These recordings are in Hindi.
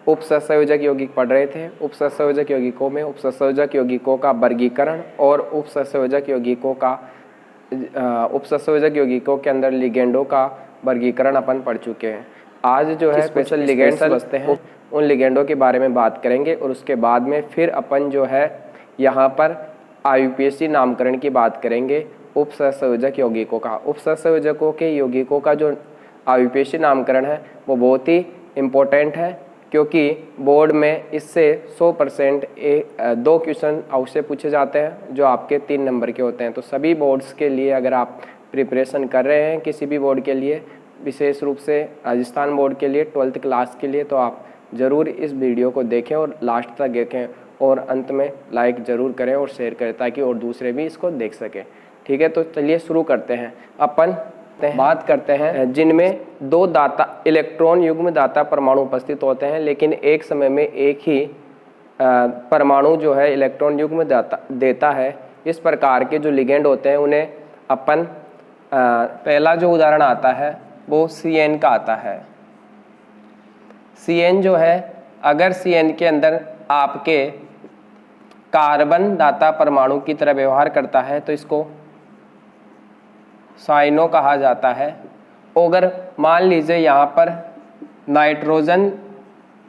उपसंयोजक यौगिक पढ़ रहे थे। उपसंयोजक यौगिकों में उपसंयोजक यौगिकों का वर्गीकरण और उपसंयोजक यौगिकों के अंदर लिगेंडों का वर्गीकरण अपन पढ़ चुके हैं। आज जो है स्पेशल लिगेंड्स बचते हैं, उन लिगेंडों के बारे में बात करेंगे और उसके बाद में फिर अपन जो है यहाँ पर IUPAC नामकरण की बात करेंगे उपसंयोजक यौगिकों का। उपसंयोजकों के यौगिकों का जो IUPAC नामकरण है वो बहुत ही इम्पोर्टेंट है, क्योंकि बोर्ड में इससे 100% 2 क्वेश्चन अवश्य पूछे जाते हैं जो आपके 3 नंबर के होते हैं। तो सभी बोर्ड्स के लिए अगर आप प्रिपरेशन कर रहे हैं किसी भी बोर्ड के लिए, विशेष रूप से राजस्थान बोर्ड के लिए 12th क्लास के लिए, तो आप ज़रूर इस वीडियो को देखें और लास्ट तक देखें और अंत में लाइक ज़रूर करें और शेयर करें ताकि और दूसरे भी इसको देख सकें। ठीक है, तो चलिए शुरू करते हैं। अपन बात करते हैं जिनमें 2 दाता इलेक्ट्रॉन युग्म दाता परमाणु उपस्थित होते हैं, लेकिन एक समय में एक ही परमाणु जो है इलेक्ट्रॉन युग्म देता है। इस प्रकार के जो लिगेंड होते हैं उन्हें अपन पहला जो उदाहरण आता है वो CN का आता है। CN जो है, अगर CN के अंदर आपके कार्बन दाता परमाणु की तरह व्यवहार करता है तो इसको साइनो कहा जाता है। अगर मान लीजिए यहाँ पर नाइट्रोजन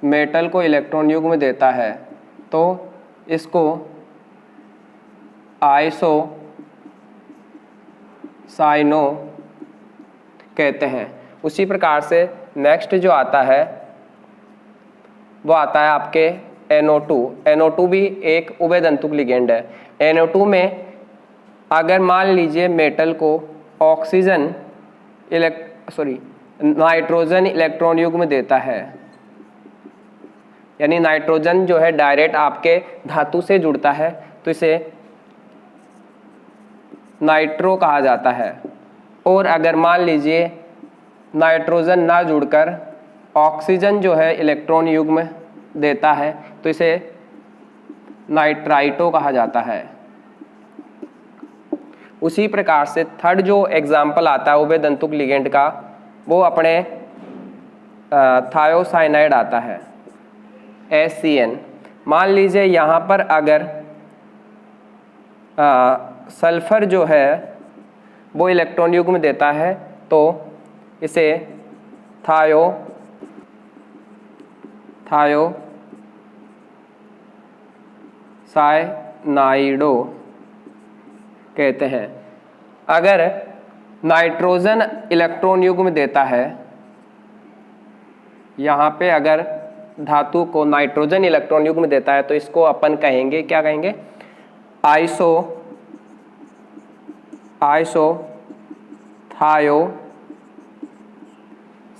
मेटल को इलेक्ट्रॉन युग्म देता है तो इसको आइसो साइनो कहते हैं। उसी प्रकार से नेक्स्ट जो आता है वो आता है आपके NO2। NO2 भी एक उभयतंतुक लिगेंड है। NO2 में अगर मान लीजिए मेटल को नाइट्रोजन इलेक्ट्रॉन युग्म देता है, यानी नाइट्रोजन जो है डायरेक्ट आपके धातु से जुड़ता है तो इसे नाइट्रो कहा जाता है। और अगर मान लीजिए नाइट्रोजन ना जुड़कर ऑक्सीजन जो है इलेक्ट्रॉन युग्म देता है तो इसे नाइट्राइटो कहा जाता है। उसी प्रकार से थर्ड जो एग्जाम्पल आता है उभयतंतुक लिगेंड का वो अपने थायोसाइनाइड आता है SCN। मान लीजिए यहाँ पर अगर सल्फर जो है वो इलेक्ट्रॉन युग्म देता है तो इसे थायोसाइनाइडो कहते हैं। अगर नाइट्रोजन इलेक्ट्रॉन युग्म देता है, यहाँ पे अगर धातु को नाइट्रोजन इलेक्ट्रॉन युग्म देता है तो इसको अपन कहेंगे, क्या कहेंगे,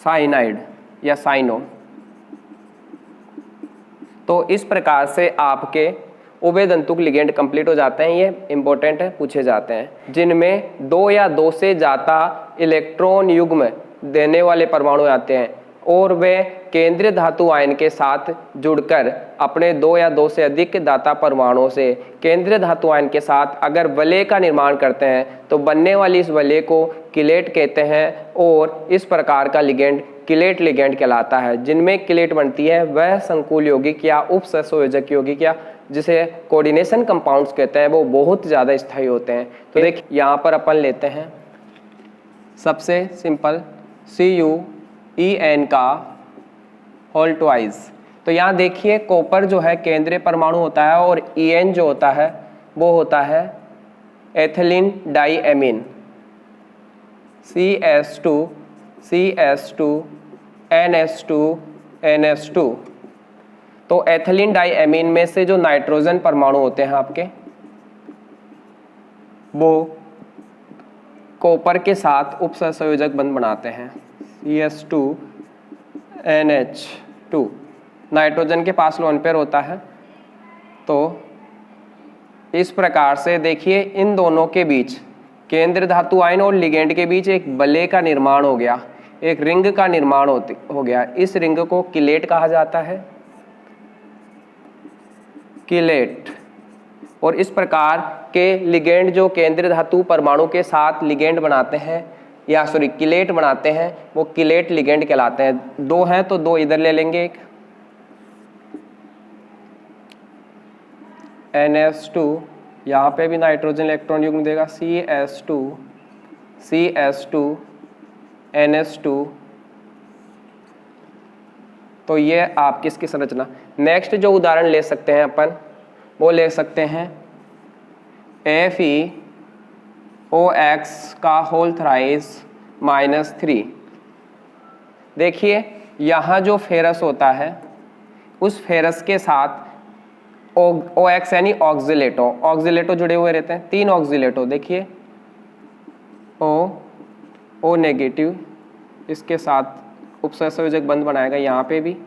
थायोसाइनाइड या साइनो। तो इस प्रकार से आपके उभयतंतुक लिगेंड कंप्लीट हो जाते हैं। ये इंपॉर्टेंट है, पूछे जाते हैं। जिनमें 2 या 2 से ज़्यादा इलेक्ट्रॉन युग्म देने वाले परमाणु आते हैं और वे केंद्रीय धातु आयन के साथ जुड़कर अपने 2 या 2 से अधिक दाता परमाणुओं से केंद्रीय धातु आयन के साथ अगर वलय का निर्माण करते हैं तो बनने वाली इस वलय को किलेट कहते हैं और इस प्रकार का लिगेंड किलेट लिगेंड कहलाता है। जिनमें किलेट बनती है वह संकुल यौगिक या उपसंयोजक यौगिक या जिसे कोऑर्डिनेशन कंपाउंड्स कहते हैं वो बहुत ज़्यादा स्थायी होते हैं। तो देखिए यहाँ पर अपन लेते हैं सबसे सिंपल CuEn का होल ट्वाइस। तो यहाँ देखिए कॉपर जो है केंद्रीय परमाणु होता है और En जो होता है वो होता है एथिलीन डाईएमीन CS2NH2NH2। तो एथिलीन डाईएमीन में से जो नाइट्रोजन परमाणु होते हैं आपके वो कॉपर के साथ उपसंयोजक बंध बनाते हैं CS2NH2। नाइट्रोजन के पास लोन पेयर होता है। तो इस प्रकार से देखिए इन दोनों के बीच केंद्र धातु आयन और लिगेंड के बीच एक वलय का निर्माण हो गया, एक रिंग का निर्माण हो गया। इस रिंग को किलेट कहा जाता है, किलेट। और इस प्रकार के लिगेंड जो केंद्रीय धातु परमाणु के साथ लिगेंड बनाते हैं या किलेट बनाते हैं वो किलेट लिगेंड कहलाते हैं। 2 हैं तो 2 इधर ले लेंगे एक, NH2, यहाँ पे भी नाइट्रोजन इलेक्ट्रॉन युग्म देगा CH2 NH2। तो ये आपकी इसकी संरचना। नेक्स्ट जो उदाहरण ले सकते हैं अपन, वो ले सकते हैं FeOX का होल थ्राइस -3। देखिए यहाँ जो फेरस होता है उस फेरस के साथ OX यानी ऑक्जिलेटो जुड़े हुए रहते हैं, 3 ऑक्जिलेटो। देखिए O नेगेटिव इसके साथ उपसहसंयोजक बंध बनाएगा यहाँ पे भी।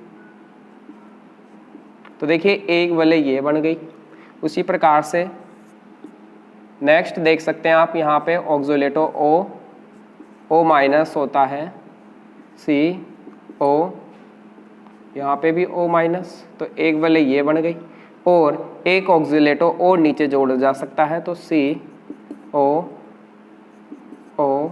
तो देखिए एक वलय ये बन गई। उसी प्रकार से नेक्स्ट देख सकते हैं आप, यहाँ पे ऑक्जिलेटो O माइनस होता है CO, यहाँ पे भी O माइनस, तो एक वलय ये बन गई। और एक ऑक्जिलेटो और नीचे जोड़ा जा सकता है, तो CO O।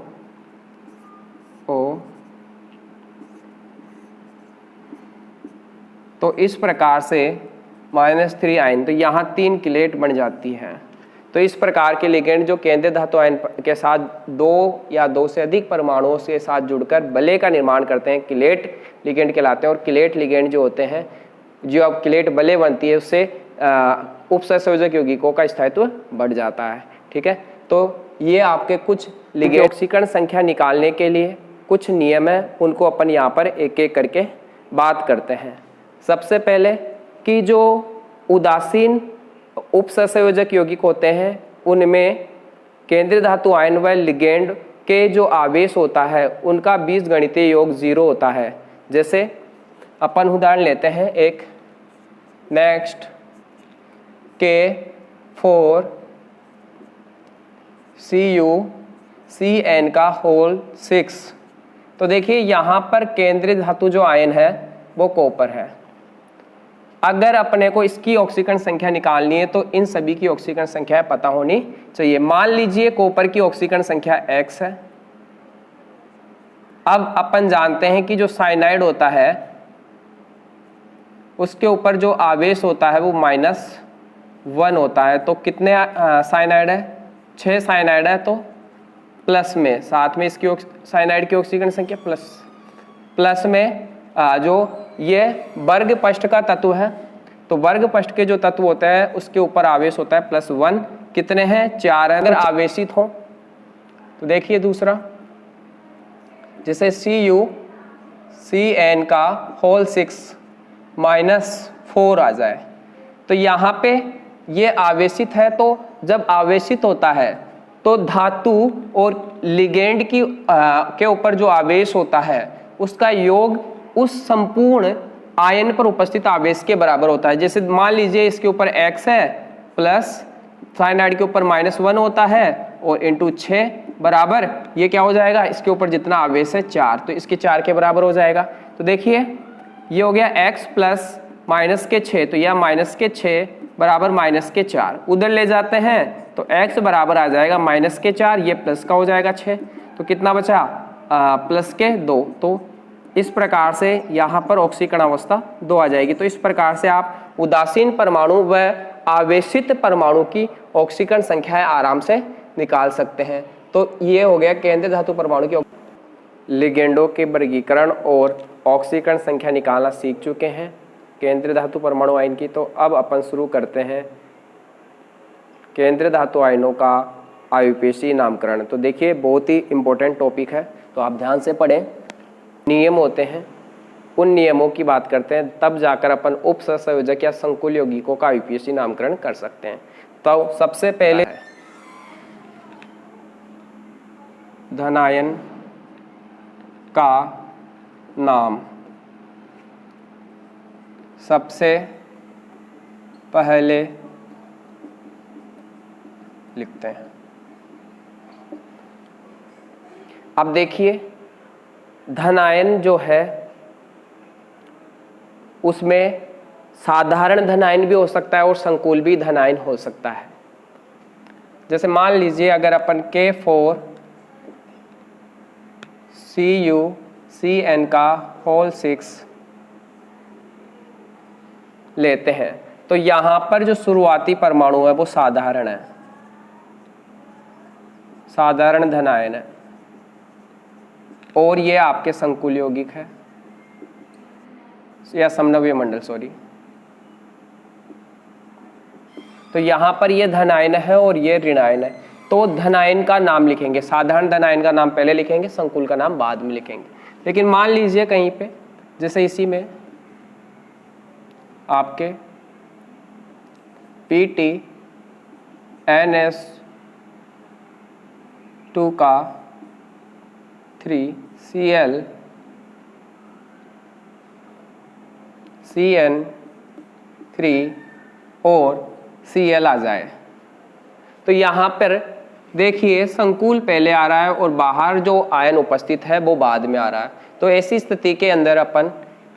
तो इस प्रकार से -3 आयन, तो यहाँ 3 किलेट बन जाती हैं। तो इस प्रकार के लिगेंड जो केंद्रीय धातु आयन के साथ 2 या 2 से अधिक परमाणुओं के साथ जुड़कर बले का निर्माण करते हैं, किलेट लिगेंड कहलाते हैं। और किलेट लिगेंड जो होते हैं, जो अब किलेट बले बनती है, उससे उपसहसंयोजक यौगिकों का स्थायित्व बढ़ जाता है। ठीक है, तो ये आपके कुछ लिगेंड ऑक्सीकरण संख्या निकालने के लिए कुछ नियम है, उनको अपन यहाँ पर एक एक करके बात करते हैं। सबसे पहले कि जो उदासीन उपसहसंयोजक यौगिक होते हैं, उनमें केंद्रीय धातु आयन व लिगेंड के जो आवेश होता है उनका बीजगणितीय योग 0 होता है। जैसे अपन उदाहरण लेते हैं एक, नेक्स्ट K4CuCN का होल 6। तो देखिए यहाँ पर केंद्रीय धातु जो आयन है वो कॉपर है। अगर अपने को इसकी ऑक्सीकरण संख्या निकालनी है तो इन सभी की ऑक्सीकरण संख्या पता होनी चाहिए। मान लीजिए कॉपर की ऑक्सीकरण संख्या X है। अब अपन जानते हैं कि जो साइनाइड होता है उसके ऊपर जो आवेश होता है वो -1 होता है। तो कितने साइनाइड है? 6 साइनाइड है। तो प्लस में, साथ में इसकी साइनाइड की ऑक्सीकरण संख्या प्लस में जो ये वर्ग पष्ठ का तत्व है, तो वर्ग पष्ठ के जो तत्व होते हैं उसके ऊपर आवेश होता है +1। कितने हैं? 4 है। अगर आवेशित हो तो देखिए दूसरा, जैसे CuCN का होल 6 -4 आ जाए, तो यहाँ पे ये आवेशित है। तो जब आवेशित होता है तो धातु और लिगेंड की के ऊपर जो आवेश होता है उसका योग उस संपूर्ण आयन पर उपस्थित आवेश के बराबर होता है। जैसे मान लीजिए इसके ऊपर X है प्लस साइनाइड के ऊपर -1 होता है और इंटू 6 बराबर ये क्या हो जाएगा, इसके ऊपर जितना आवेश है 4, तो इसके 4 के बराबर हो जाएगा। तो देखिए ये हो गया X प्लस -6, तो यह -6 बराबर -4 उधर ले जाते हैं तो X बराबर आ जाएगा -4, ये प्लस का हो जाएगा 6, तो कितना बचा +2। तो इस प्रकार से यहाँ पर ऑक्सीकरण अवस्था 2 आ जाएगी। तो इस प्रकार से आप उदासीन परमाणु व आवेशित परमाणु की ऑक्सीकरण संख्याएं आराम से निकाल सकते हैं। तो ये हो गया केंद्रीय धातु परमाणु की लिगेंडों के वर्गीकरण और ऑक्सीकरण संख्या निकालना सीख चुके हैं केंद्रीय धातु परमाणु आयन की। तो अब अपन शुरू करते हैं केंद्रीय धातु आयनों का आयुपेशीय नामकरण। तो देखिए बहुत ही इंपॉर्टेंट टॉपिक है, तो आप ध्यान से पढ़ें। नियम होते हैं, उन नियमों की बात करते हैं, तब जाकर अपन उपसहसंयोजक या संकुल यौगिकों का आयुपेशीय नामकरण कर सकते हैं। तो सबसे पहले धनायन का नाम सबसे पहले लिखते हैं। अब देखिए धनायन जो है उसमें साधारण धनायन भी हो सकता है और संकुल भी धनायन हो सकता है। जैसे मान लीजिए अगर अपन K4CuCN का होल 6 लेते हैं तो यहां पर जो शुरुआती परमाणु है वो साधारण है, साधारण धन आयन है, और ये आपके संकुल यौगिक है या समनव्य मंडल, सॉरी। तो यहां पर ये धन आयन है और ये ऋण आयन है। तो धन आयन का नाम लिखेंगे, साधारण धन आयन का नाम पहले लिखेंगे, संकुल का नाम बाद में लिखेंगे। लेकिन मान लीजिए कहीं पे, जैसे इसी में आपके PTNS2 का 3Cl CN3 और Cl आ जाए, तो यहां पर देखिए संकुल पहले आ रहा है और बाहर जो आयन उपस्थित है वो बाद में आ रहा है। तो ऐसी स्थिति के अंदर अपन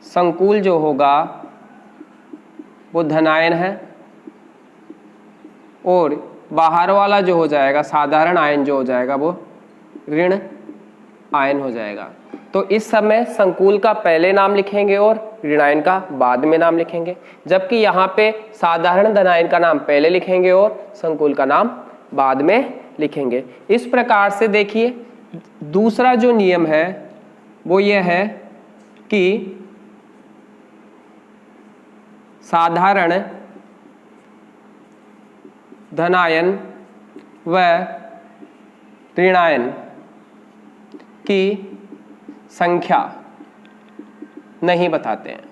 संकुल जो होगा वो धनायन है और बाहर वाला जो हो जाएगा साधारण आयन जो हो जाएगा वो ऋण आयन हो जाएगा। तो इस समय संकुल का पहले नाम लिखेंगे और ऋणायन का बाद में नाम लिखेंगे, जबकि यहाँ पे साधारण धनायन का नाम पहले लिखेंगे और संकुल का नाम बाद में लिखेंगे। इस प्रकार से देखिए दूसरा जो नियम है वो ये है कि साधारण धनायन व ऋणायन की संख्या नहीं बताते हैं।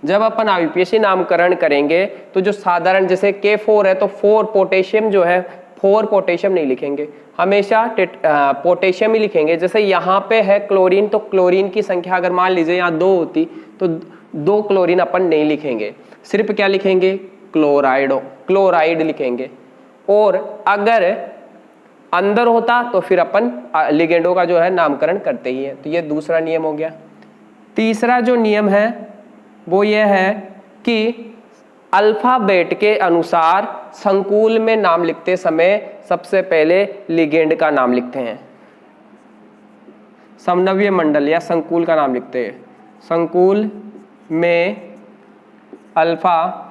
जब अपन आईपीएसी नामकरण करेंगे तो जो साधारण जैसे K4 है तो 4 पोटेशियम जो है 4 पोटेशियम नहीं लिखेंगे, हमेशा पोटेशियम ही लिखेंगे। जैसे यहाँ पे है क्लोरीन, तो क्लोरीन की संख्या अगर मान लीजिए यहाँ 2 होती तो 2 क्लोरीन अपन नहीं लिखेंगे, सिर्फ क्या लिखेंगे क्लोराइड लिखेंगे। और अगर अंदर होता तो फिर अपन लिगेंडों का जो है नामकरण करते ही है। तो ये दूसरा नियम हो गया। तीसरा जो नियम है वो ये है कि अल्फाबेट के अनुसार संकुल में नाम लिखते समय सबसे पहले लिगेंड का नाम लिखते हैं, समनव्य मंडल या संकुल का नाम लिखते हैं। संकुल में अल्फाबेट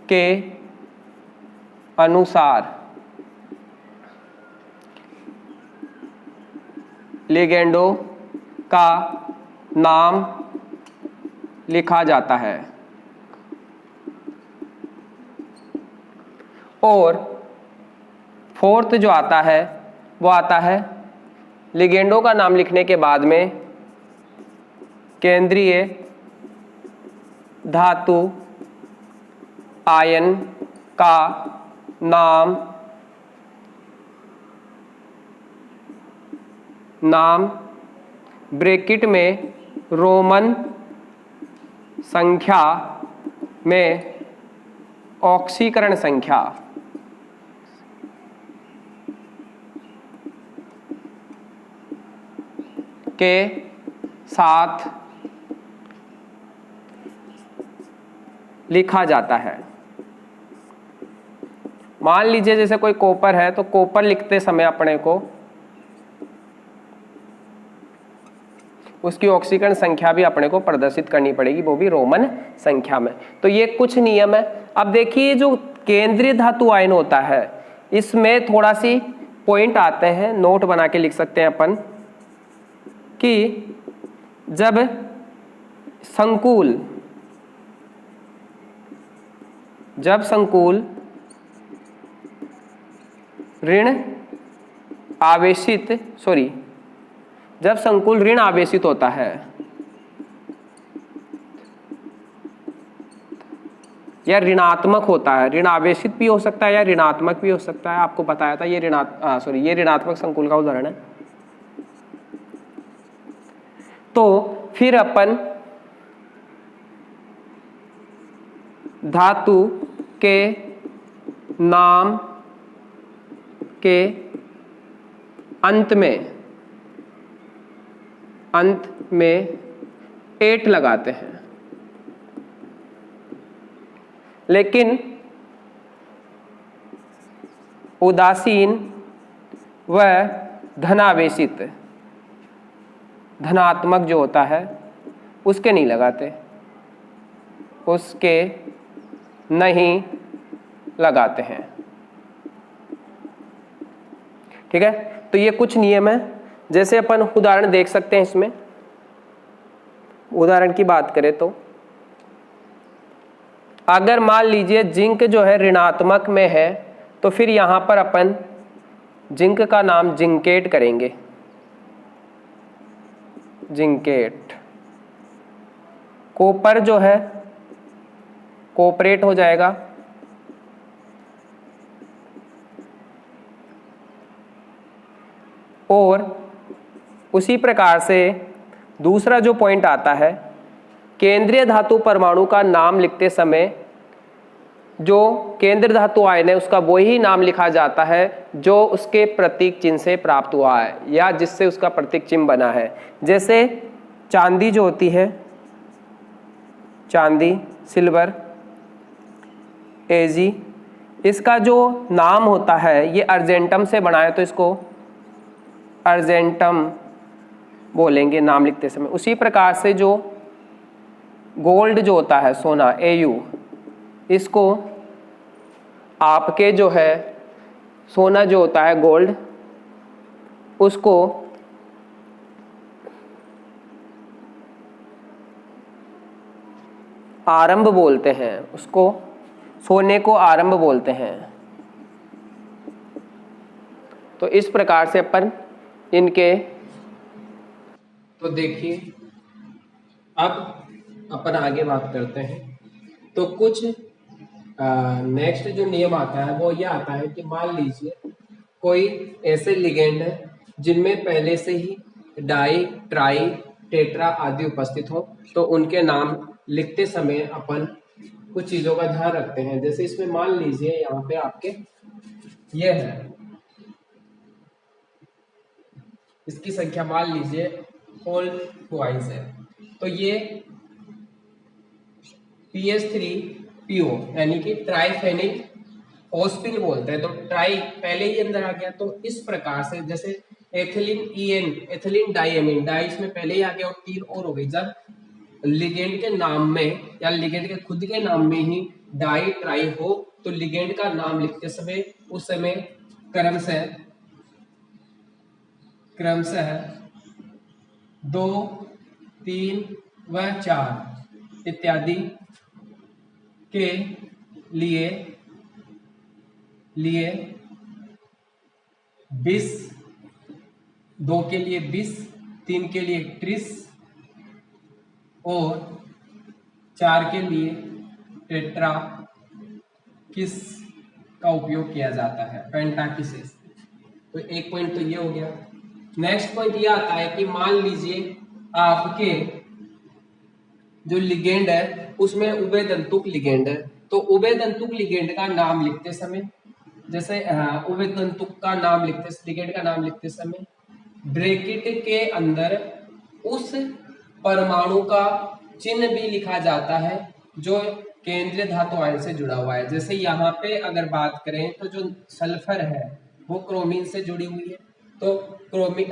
के अनुसार लिगेंडों का नाम लिखा जाता है। और फोर्थ जो आता है वो आता है लिगेंडों का नाम लिखने के बाद में केंद्रीय धातु आयन का नाम ब्रैकेट में रोमन संख्या में ऑक्सीकरण संख्या के साथ लिखा जाता है। मान लीजिए जैसे कोई कॉपर है तो कॉपर लिखते समय अपने को उसकी ऑक्सीकरण संख्या भी अपने को प्रदर्शित करनी पड़ेगी, वो भी रोमन संख्या में। तो ये कुछ नियम है। अब देखिए जो केंद्रीय धातु आयन होता है इसमें थोड़ा सी पॉइंट आते हैं, नोट बना के लिख सकते हैं अपन कि जब संकुल जब संकुल ऋण आवेशित होता है या ऋणात्मक होता है, ऋण आवेशित भी हो सकता है या ऋणात्मक भी हो सकता है, आपको बताया था ये ये ऋणात्मक संकुल का उदाहरण है। तो फिर अपन धातु के नाम के अंत में 8 लगाते हैं, लेकिन उदासीन व धनावेशित धनात्मक जो होता है उसके नहीं लगाते, उसके नहीं लगाते हैं। ठीक है, तो ये कुछ नियम है। जैसे अपन उदाहरण देख सकते हैं, इसमें उदाहरण की बात करें तो अगर मान लीजिए जिंक जो है ऋणात्मक में है तो फिर यहां पर अपन जिंक का नाम जिंकेट करेंगे, जिंकेट। कॉपर जो है कोपरेट हो जाएगा, और उसी प्रकार से दूसरा जो पॉइंट आता है, केंद्रीय धातु परमाणु का नाम लिखते समय जो केंद्र धातु आयन है उसका वही नाम लिखा जाता है जो उसके प्रतीक चिन्ह से प्राप्त हुआ है या जिससे उसका प्रतीक चिन्ह बना है। जैसे चांदी जो होती है, चांदी, सिल्वर, एजी, इसका जो नाम होता है ये अर्जेंटम से बना है तो इसको अर्जेंटम बोलेंगे नाम लिखते समय। उसी प्रकार से जो गोल्ड जो होता है, सोना, एयू, इसको आपके जो है सोना जो होता है गोल्ड, उसको आरंभ बोलते हैं, उसको सोने को आरंभ बोलते हैं। तो इस प्रकार से अपन इनके, तो देखिए अब अपन आगे बात करते हैं। तो कुछ नेक्स्ट जो नियम आता है वो ये आता है कि मान लीजिए कोई ऐसे लिगेंड है जिनमें पहले से ही डाई, ट्राई, टेट्रा आदि उपस्थित हो, तो उनके नाम लिखते समय अपन कुछ चीजों का ध्यान रखते हैं। जैसे इसमें मान लीजिए यहाँ पे आपके ये है, इसकी संख्या मान लीजिए होल ट्वाइस है, तो ये PS3PO यानी कि ट्राइफेनिल ओस्पिन बोलते हैं। तो ट्राई पहले ही अंदर आ गया, तो इस प्रकार से जैसे ethylene EN, ethylene diamine, di इसमें पहले ही आ गया और 3 और हो गई। जब लिगेंड के नाम में या लिगेंड के खुद के नाम में ही डाई, ट्राई हो तो लिगेंड का नाम लिखते समय उस समय क्रमशः 2, 3 व 4 इत्यादि के लिए 20, 2 के लिए 20, 3 के लिए 30 और 4 के लिए टेट्रा किस का उपयोग किया जाता है, पेंटाकिसिस। तो एक पॉइंट तो ये हो गया। नेक्स्ट पॉइंट ये आता है कि मान लीजिए आपके जो लिगेंड है उसमें उभयदंतुक लिगेंड है, तो उभयदंतुक लिगेंड का नाम लिखते समय, जैसे उभयदंतुक का नाम लिखते, लिगेंड का नाम लिखते समय ब्रैकेट के अंदर उस परमाणु का चिन्ह भी लिखा जाता है जो केंद्रीय धातु आयन से जुड़ा हुआ है। जैसे यहाँ पे अगर बात करें तो जो सल्फर है वो क्रोमीन से जुड़ी हुई है, तो क्रोमीन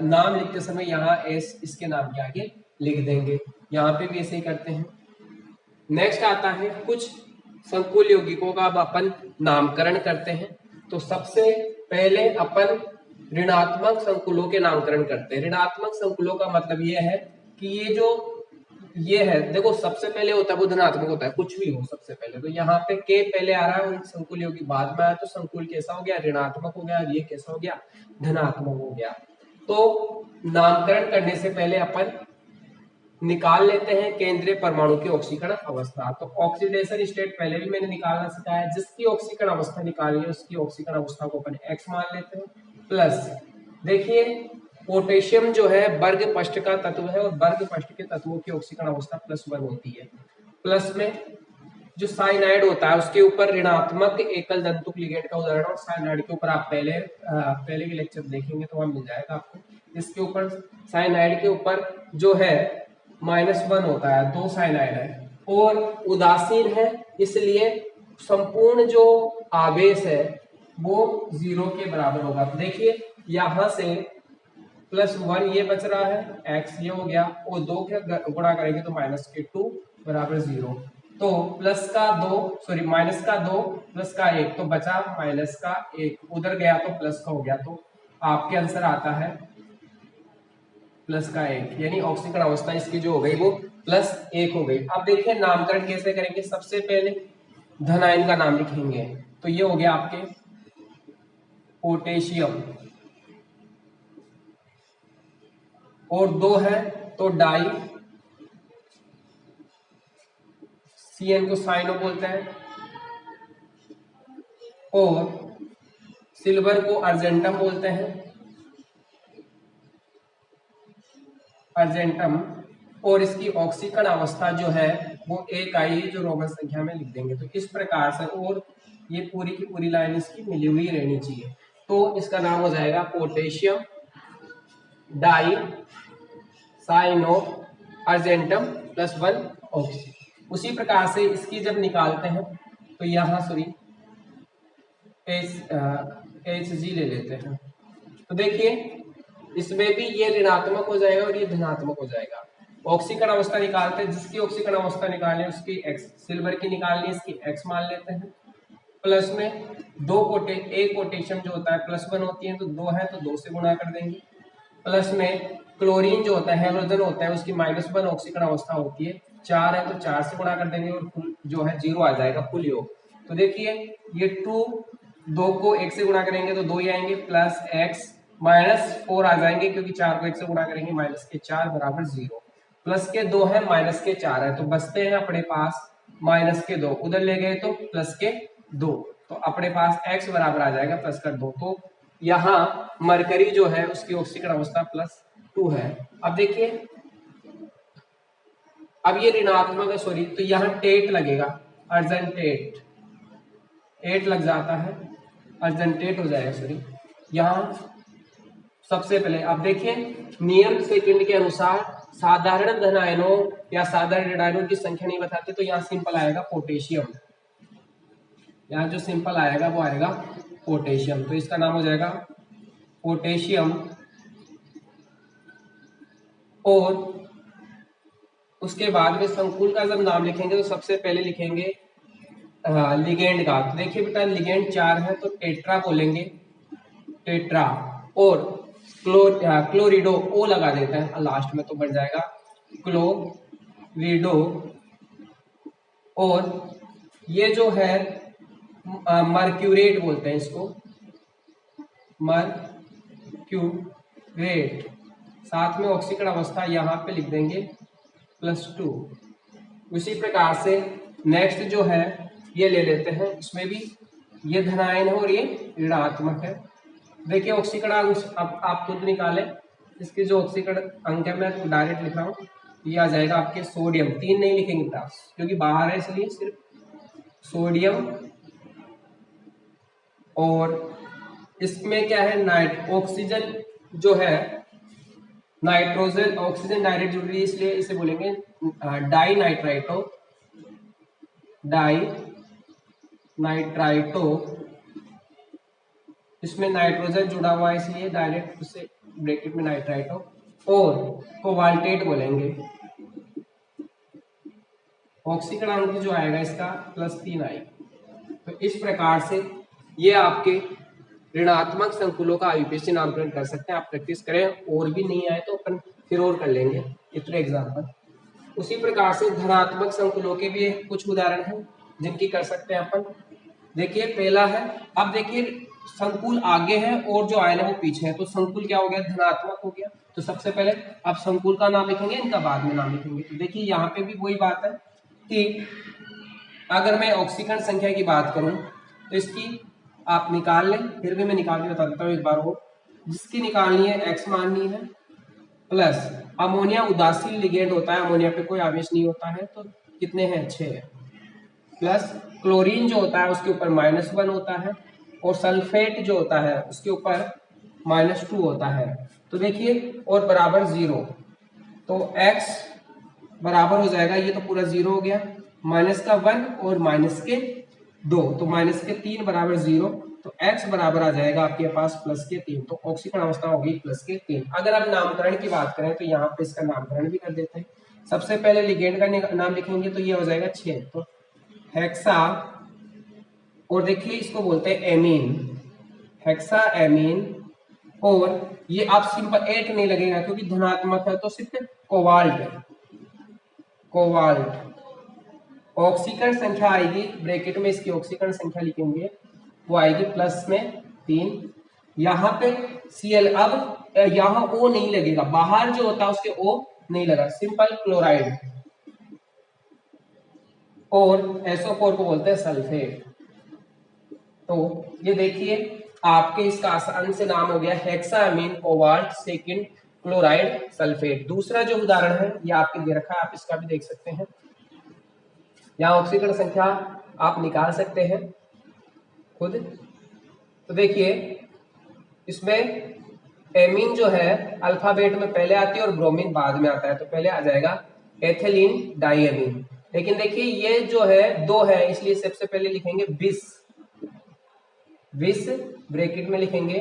नाम लिखते समय यहाँ एस इसके नाम के आगे लिख देंगे। यहाँ पे भी ऐसे ही करते हैं। नेक्स्ट आता है कुछ संकुल यौगिकों का अब अपन नामकरण करते हैं। तो सबसे पहले अपन ऋणात्मक संकुलों के नामकरण करते हैं। ऋणात्मक संकुलों का मतलब ये है कि ये जो ये है, देखो सबसे पहले होता है वो धनात्मक होता है, कुछ भी हो सबसे पहले। तो यहाँ पे के पहले आ रहा है और संकुल यौगिक बाद में आया, तो संकुल कैसा हो गया, ऋणात्मक हो गया, ये कैसा हो गया, धनात्मक हो गया। तो नामकरण करने से पहले अपन निकाल लेते हैं केंद्रीय परमाणु की ऑक्सीकरण अवस्था। तो ऑक्सीडेशन स्टेट पहले भी मैंने निकालना सिखाया, जिसकी ऑक्सीकरण अवस्था निकाली है उसकी ऑक्सीकरण अवस्था को अपन X मान लेते हैं। प्लस देखिए पोटेशियम जो है वर्ग पष्ट का तत्व है और वर्ग पष्ट के तत्वों की ऑक्सीकरण अवस्था +1 होती है। प्लस में जो साइनाइड होता है उसके ऊपर ऋणात्मक एकल दंतुक लिगेंड का उदाहरण, और साइनाइड के ऊपर आप पहले के लेक्चर देखेंगे तो वहां मिल जाएगा आपको। इसके ऊपर साइनाइड के ऊपर जो है -1 होता है, 2 साइनाइड है और उदासीन है, इसलिए संपूर्ण जो आवेश है वो 0 के बराबर होगा। देखिए यहां से +1 ये बच रहा है, x ये हो गया, और 2 के गुणा करेंगे तो -2 बराबर 0। तो माइनस का 2 प्लस का 1, तो बचा माइनस का 1, उधर गया तो प्लस का हो गया, तो आपके आंसर आता है +1, यानी ऑक्सीकरण अवस्था इसकी जो हो गई वो +1 हो गई। अब देखिए नामकरण कैसे करेंगे। सबसे पहले धन आयन का नाम लिखेंगे, तो ये हो गया आपके पोटेशियम, और 2 है तो डाई, CN को साइनो बोलते हैं, और सिल्वर को अर्जेंटम बोलते हैं, अर्जेंटम। और इसकी ऑक्सीकरण अवस्था जो है वो 1 आई, जो रोमन संख्या में लिख देंगे। तो इस प्रकार से, और ये पूरी की पूरी लाइन इसकी मिली हुई रहनी चाहिए, तो इसका नाम हो जाएगा potassium di cyano argentum +1 oxy. उसी प्रकार से इसकी जब निकालते हैं तो यहाँ HG ले लेते हैं, तो देखिए इसमें भी ये ऋणात्मक हो जाएगा और ये धनात्मक हो जाएगा। ऑक्सीकरण अवस्था निकालते हैं, जिसकी ऑक्सीकरण अवस्था निकालनी है उसकी x, सिल्वर की निकालनी है इसकी x मान लेते हैं। प्लस में एक पोटेशियम जो होता है +1 होती है, तो 2 है तो 2 से गुणा कर देंगे। प्लस में क्लोरीन जो होता है हाइड्रोजन होता है, उसकी -1 ऑक्सीकरण अवस्था होती है, 4 है तो 4 से गुणा कर देंगे, और कुल जो है 0 आ जाएगा, कुल योग। तो देखिए ये 2 को 1 से गुणा करेंगे तो 2 ही आएंगे, प्लस x -4 आ जाएंगे, क्योंकि 4 को 1 से गुणा करेंगे, -4 बराबर 0। प्लस के 2 है, -4 है, तो बचते हैं अपने पास -2, उधर ले गए तो +2, तो अपने पास x बराबर आ जाएगा +2। तो यहाँ मरकरी जो है उसकी ऑक्सीकरण अवस्था +2 है। अब देखिए, अब ये ऋणात्मक है, सॉरी, तो यहाँ टेट लगेगा, अर्जेंटेट, 8 लग जाता है, अर्जेंटेट हो जाएगा, सॉरी। यहाँ सबसे पहले अब देखिए नियम सेकंड के अनुसार साधारण धन आयनों या साधारण ऋण आयनों की संख्या नहीं बताते, तो यहाँ सिंपल आएगा पोटेशियम, यहाँ जो सिंपल आएगा वो आएगा पोटेशियम, तो इसका नाम हो जाएगा पोटेशियम। और उसके बाद में संकुल का जब नाम लिखेंगे तो सबसे पहले लिखेंगे लिगेंड का। तो देखिए बेटा लिगेंड 4 है तो टेट्रा बोलेंगे, टेट्रा, और क्लोरिडो ओ लगा देते हैं लास्ट में, तो बन जाएगा क्लोरिडो। और ये जो है मर्क्यूरेट बोलते हैं इसको, मर्क्यूरेट, साथ में ऑक्सीकरण अवस्था यहाँ पे लिख देंगे +2। उसी प्रकार से नेक्स्ट जो है ये ले लेते हैं, इसमें भी ये धनायन है और ये ऋणात्मक है। देखिए ऑक्सीकरण अब आप खुद निकालें, इसकी जो ऑक्सीकरण अंक है मैं डायरेक्ट लिख रहा हूँ, ये आ जाएगा आपके सोडियम, 3 नहीं लिखेंगे क्लास क्योंकि बाहर है, इसलिए सिर्फ सोडियम। और इसमें क्या है, ऑक्सीजन जो है, नाइट्रोजन ऑक्सीजन डायरेक्ट जुड़ रही है, इसलिए इसे बोलेंगे डाई नाइट्राइटो, डाई नाइट्राइटो। इसमें नाइट्रोजन जुड़ा हुआ है इसलिए डायरेक्ट उसे ब्रैकेट में नाइट्राइटो, और कोबाल्टेट बोलेंगे। ऑक्सीकरण अंक जो आएगा इसका +3 आएगा। तो इस प्रकार से ये आपके ऋणात्मक संकुलों का आईयूपीएसी नामकरण कर सकते हैं। आप प्रैक्टिस करें, और भी नहीं आए तो अपन फिर और कर लेंगे इतने एग्जाम्पल। उसी प्रकार से धनात्मक संकुलों के भी कुछ उदाहरण हैं जिनकी कर सकते हैं अपन। देखिए पहला है, अब देखिए संकुल आगे है और जो आयन है वो पीछे है, तो संकुल क्या हो गया, धनात्मक हो गया। तो सबसे पहले आप संकुल का नाम लिखेंगे, इनका बाद में नाम लिखेंगे। तो देखिए यहाँ पे भी वही बात है कि अगर मैं ऑक्सीकरण संख्या की बात करूं तो इसकी आप निकाल लें, फिर भी मैं निकाल के बता देता हूँ एक बार वो, जिसकी निकालनी है x माननी है, प्लस अमोनिया उदासीन लिगेंड होता है, अमोनिया पे कोई आवेश नहीं होता है, तो कितने हैं, 6 है, प्लस क्लोरीन जो होता है उसके ऊपर -1 होता है, और सल्फेट जो होता है उसके ऊपर -2 होता है। तो देखिए और बराबर 0, तो x बराबर हो जाएगा, ये तो पूरा 0 हो गया, -1 और -2, तो -3 बराबर 0, तो x बराबर आ जाएगा आपके पास +3। तो ऑक्सीकरण अवस्था होगी +3। अगर आप नामकरण की बात करें तो यहाँ पे इसका नामकरण भी कर देते हैं। सबसे पहले लिगेंड का नाम लिखेंगे तो ये हो जाएगा 6, तो हेक्सा, और देखिए इसको बोलते हैं एमीन, हेक्सा एमीन। और ये आप सिंपल 8 नहीं लगेगा क्योंकि धनात्मक है, तो सिर्फ कोबाल्ट, कोबाल्ट। ऑक्सीकरण संख्या आएगी ब्रैकेट में, इसकी ऑक्सीकरण संख्या लिखेंगे, वो आएगी +3। यहाँ पे Cl, अब यहाँ O नहीं लगेगा, बाहर जो होता है उसके O नहीं लगा, सिंपल क्लोराइड। और SO4 को बोलते हैं सल्फेट। तो ये देखिए आपके इसका आसान से नाम हो गया hexamine cobalt second chloride sulphate. दूसरा जो उदाहरण है ये आपके दे रखा है, आप इसका भी देख सकते हैं। यहाँ ऑक्सीकरण संख्या आप निकाल सकते हैं खुद। तो देखिए इसमें एमीन जो है अल्फाबेट में पहले आती है और ब्रोमीन बाद में आता है, तो पहले आ जाएगा एथिलीन डाइएमीन। लेकिन देखिए ये जो है 2 है, इसलिए सबसे पहले लिखेंगे विस ब्रैकेट में लिखेंगे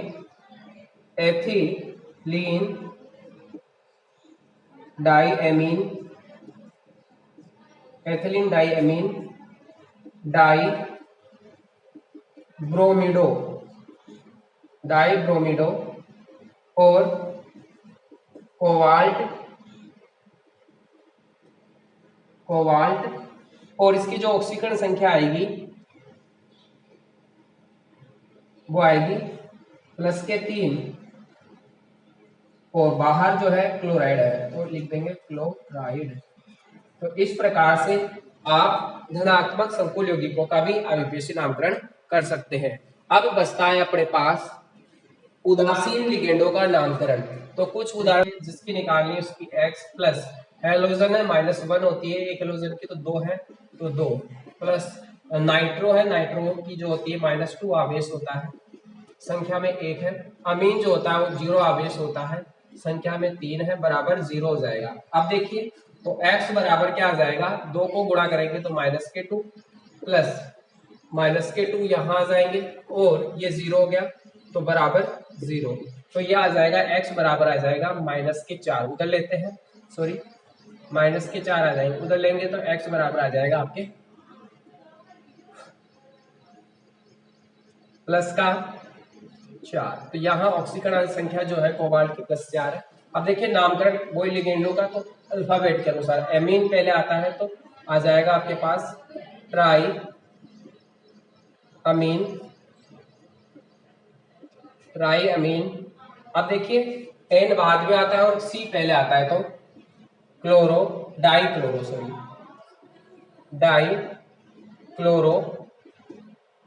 ethylene diamine, ethylene diamine, di bromido, और कोबाल्ट। और इसकी जो ऑक्सीकरण संख्या आएगी वो आएगी +3, और बाहर जो है क्लोराइड है तो लिख देंगे क्लोराइड। तो इस प्रकार से आप धनात्मक संकुल यौगिकों का भी अविपेशी नामकरण कर सकते हैं। अब बचता है अपने पास उदासीन लिगेंडों का नामकरण। तो कुछ उदाहरण जिसकी निकालनी है उसकी X+ हेलोजन है -1 होती है, एक हेलोजन की तो 2 है, तो 2 प्लस नाइट्रो है, नाइट्रो की जो होती है -2 आवेश होता है, संख्या में 1 है। अमीन जो होता है वो 0 आवेश होता है, संख्या में 3 है, बराबर 0 हो जाएगा। अब देखिए तो x बराबर क्या आ जाएगा, 2 को गुणा करेंगे तो -2 प्लस -2 यहाँ आ जाएंगे, और ये 0 हो गया तो बराबर 0। तो ये आ जाएगा x बराबर आ जाएगा -4, उधर लेते हैं, सॉरी -4 आ जाएंगे, उधर लेंगे तो x बराबर आ जाएगा आपके +4। तो यहाँ ऑक्सीकरण संख्या जो है कोबाल्ट की +4 है। अब देखिए नामकरण वही लिगेंडों का, तो अल्फाबेट के अनुसार एमीन पहले आता है तो आ जाएगा आपके पास ट्राई अमीन। अब देखिए एन बाद में आता है और सी पहले आता है, तो डाई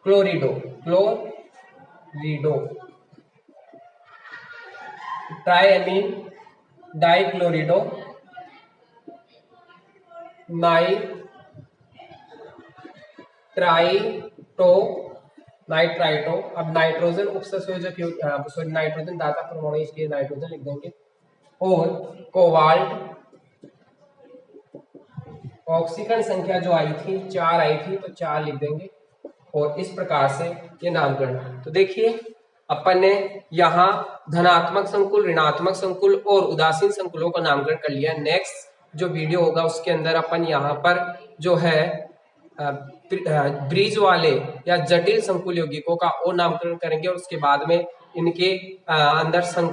क्लोरिडो, ट्राइएमीन, डाइक्लोरिडो, नाइट्राइटो। अब नाइट्रोजन उपसंयोजक, सॉरी नाइट्रोजन दाता परमाणु, इसलिए नाइट्रोजन लिख देंगे। और कोबाल्ट, ऑक्सीकरण संख्या जो आई थी 4 आई थी तो 4 लिख देंगे। और इस प्रकार से ये नामकरण। तो देखिए अपन ने यहाँ धनात्मक संकुल, ऋणात्मक संकुल और उदासीन संकुलों का नामकरण कर लिया। नेक्स्ट जो वीडियो होगा उसके अंदर अपन यहाँ पर जो है ब्रिज वाले या जटिल संकुल यौगिकों का और नामकरण करेंगे, और उसके बाद में इनके अंदर